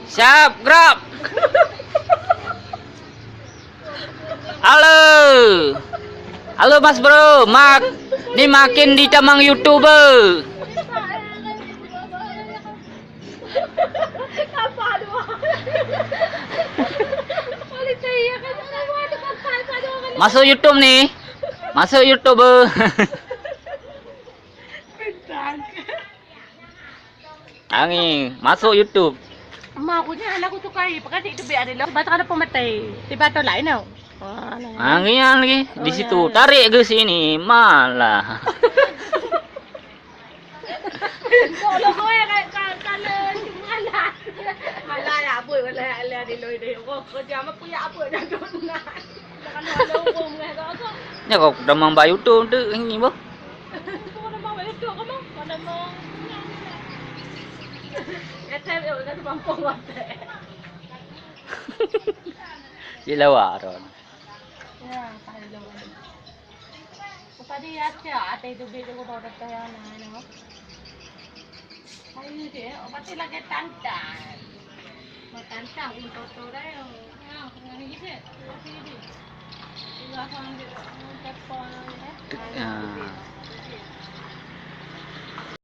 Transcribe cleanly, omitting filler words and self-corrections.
Siap, gerak. Halo. Halo Mas Bro, ini makin dicamang YouTuber. Masuk YouTube nih. Masuk YouTuber. Angin, masuk YouTube. Emak aku niya, anak ko tukay. Pagka itu biar nila, bata ka na pumatay. Diba ito lain na? Angin lagi di situ. Tarik ke sini, malah. Kalau ko ya kalau malah. Malah ya apoy, wala ala di loy de ko. Ko jama puya apoy na doon na. Nakalo ko mga ako. Ya kok damang ba YouTube tu ini boh. Ko na mawala ito ko mo. Kada mo. Ete yo na tumampong wate. Dilawa ron. Ya, palo. Upadi ya siya, ate dubi ko ba kaya na ano. Ay, di, pati lagi tantan. Matantang kung totoo tayo. Ah, kung ano yun eh. Pati yun eh. Iba ko ang tepo.